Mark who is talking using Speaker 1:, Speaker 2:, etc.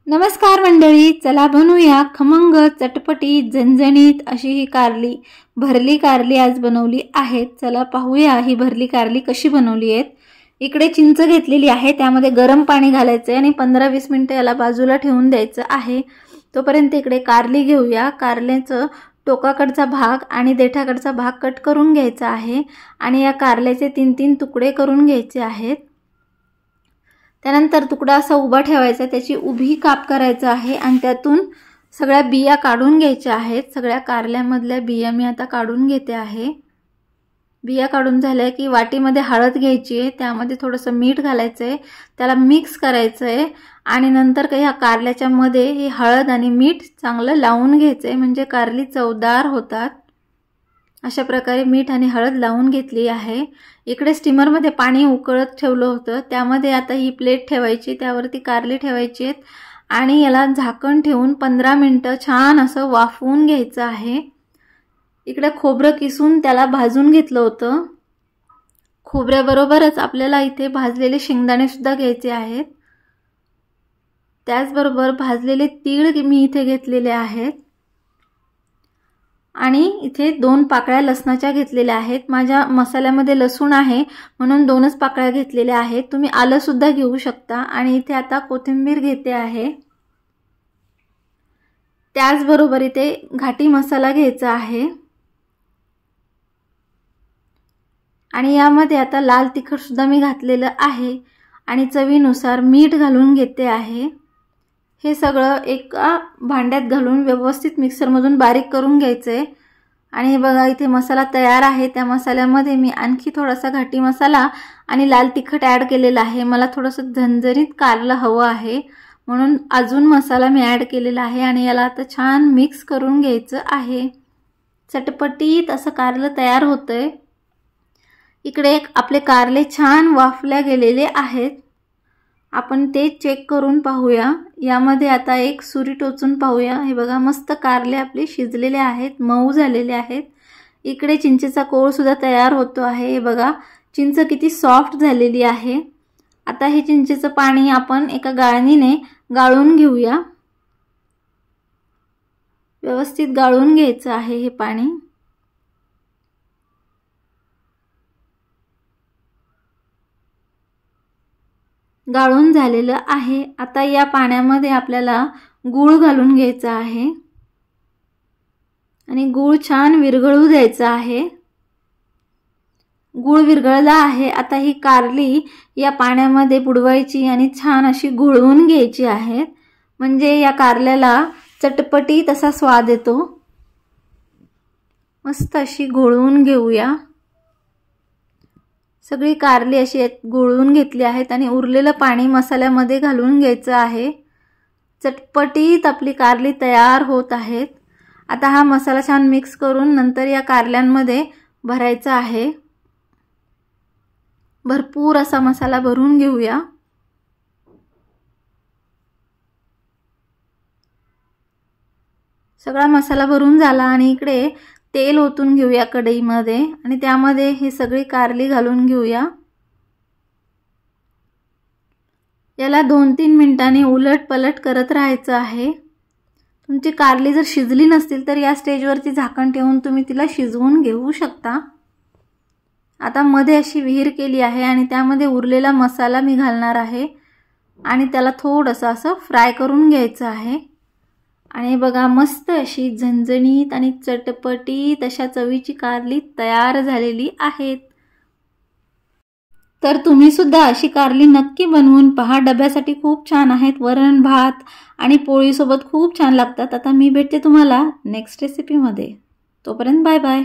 Speaker 1: नमस्कार मंडळी, चला बनवूया खमंग चटपटीत झणझणीत अशी ही कारली, भरली कारली आज बनवली आहे। चला पाहूया ही भरली कारली कशी बनवली आहे। इकडे चिंच घेतलेली आहे, त्यामध्ये गरम पाणी घालायचे आणि 15-20 मिनिटे याला बाजूला ठेवून द्यायचं आहे। तोपर्यंत इकडे कारली घेऊया। कारल्याचं टोकाकडचा भाग आणि देठाकडचा भाग कट करून घ्यायचा आहे आणि या कारल्याचे 3-3 तुकडे करून घ्यायचे आहेत। त्यानंतर तुकडा असा उभा ठेवायचा, त्याची उभी काप करायचा आहे आणि त्यातून सगळ्या बिया काढून घ्यायच्या आहेत। सगळ्या कारल्यामधल्या बिया मी आता काढून घेते आहे। बिया काढून झाल्या की वाटीमध्ये हळद घ्यायची आहे, त्यामध्ये थोडंसं मीठ घालायचं आहे, त्याला मिक्स करायचं आहे आणि नंतर काही ह्या कारल्याच्या मध्ये हे हळद आणि मीठ चांगलं लावून घ्यायचं आहे, म्हणजे कारली चवदार होतात। अशा प्रकारे मीठ आणि हळद लावून घेतली आहे। इकडे स्टीमर मध्ये पाणी उकळत ठेवलं होतं, त्यामध्ये आता ही प्लेट ठेवायची, त्यावरती कारली ठेवायची आहेत आणि याला झाकण ठेवून 15 मिनिटं छान असं वाफवून घ्यायचं आहे। इकडे खोबरं किसून त्याला भाजून घेतलं होतं। खोबऱ्याबरोबरच आपल्याला इथे भाजलेले शेंगदाणे सुद्धा घ्यायचे आहेत। त्याचबरोबर भाजलेले तीळ मी इथे घेतलेले आहेत आणि इथे 2 पाकळ्या लसणाच्या घेतलेल्या आहेत। माझ्या मसाल्यामध्ये लसूण आहे म्हणून 2च पाकळ्या घेतलेल्या आहेत, तुम्ही आलं सुद्धा घेऊ शकता। आणि इथे आता कोथिंबीर घेते आहे। त्याचबरोबर इथे घाटी मसाला घ्यायचा आहे आणि यामध्ये आता लाल तिखट सुद्धा मी घातलेलं आहे आणि चवीनुसार मीठ घालून घेते आहे। हे सगळं एका भांड्यात घालून व्यवस्थित मिक्सर मधून बारीक करून घ्यायचे आणि बघा इथे मसाला तयार आहे। त्या मसाल्यामध्ये मी आणखी थोडासा घाटी मसाला आणि लाल तिखट ऍड केलेला आहे। मला थोडंसं झणझणीत कारलं हवं आहे म्हणून अजून मसाला मी ऍड केलेला आहे आणि याला आता छान मिक्स करून घ्यायचं आहे। चटपटीत असं कारलं तयार होतंय। इकडे आपले कारले छान वाफले गेलेले आहेत, आपण ते चेक करून पाहूया। यामध्ये आता एक सुरी टोचून पाहूया। हे बघा मस्त कारले आपले शिजलेले आहेत, मऊ झालेले आहेत। इकडे चिंचेचा कोळ सुद्धा तयार होतो आहे। हे बघा चिंच किती सॉफ्ट झालेली आहे। आता हे चिंचेचं पाणी आपण एका गाळणीने गाळून घेऊया। व्यवस्थित गाळून घ्यायचं आहे हे पाणी। गाळून झालेलं आहे। आता या पाण्यामध्ये आपल्याला गूळ घालून घ्यायचा आहे आणि गूळ छान विरघळू द्यायचा आहे। गूळ विरघळला आहे, आता ही कारली या पाण्यामध्ये बुडवायची आणि छान अशी घुळवून घ्यायची आहे, म्हणजे या कारल्याला चटपटीत असा स्वाद येतो। मस्त अशी घुळवून घेऊया। सगळी कारली अशी घुळवून घेतली आहेत आणि उरलेलं पाणी मसाल्यामध्ये घालून घ्यायचं आहे। चटपटीत आपली कारली तयार होत आहेत। आता हा मसाला छान मिक्स करून नंतर या कारल्यांमध्ये भरायचा आहे। भरपूर असा मसाला भरून घेऊया। सगळा मसाला भरून झाला आणि इकडे तेल ओतून घेऊया कढईमध्ये आणि त्यामध्ये हे सगळी कारली घालून घेऊया। याला 2-3 मिनिटांनी उलट पलट करत राहायचं आहे। तुमची कारली जर शिजली नसतील तर या स्टेजवरती झाकण ठेवून तुम्ही तिला शिजवून घेऊ शकता। आता मध्ये अशी विहीर केली आहे आणि त्यामध्ये उरलेला मसाला मी घालणार आहे आणि त्याला थोडंसं असं फ्राय करून घ्यायचं आहे। आणि बघा मस्त अशी झणझणीत आणि चटपटीत अशा चवीची कारली तयार झालेली आहेत। तर तुम्ही सुद्धा अशी कारली नक्की बनवून पहा, डब्यासाठी खूप छान आहेत। वरण भात आणि पोळी सोबत खूप छान लागतात। आता मी भेटते तुम्हाला नेक्स्ट रेसिपी मध्ये, तोपर्यंत बाय बाय।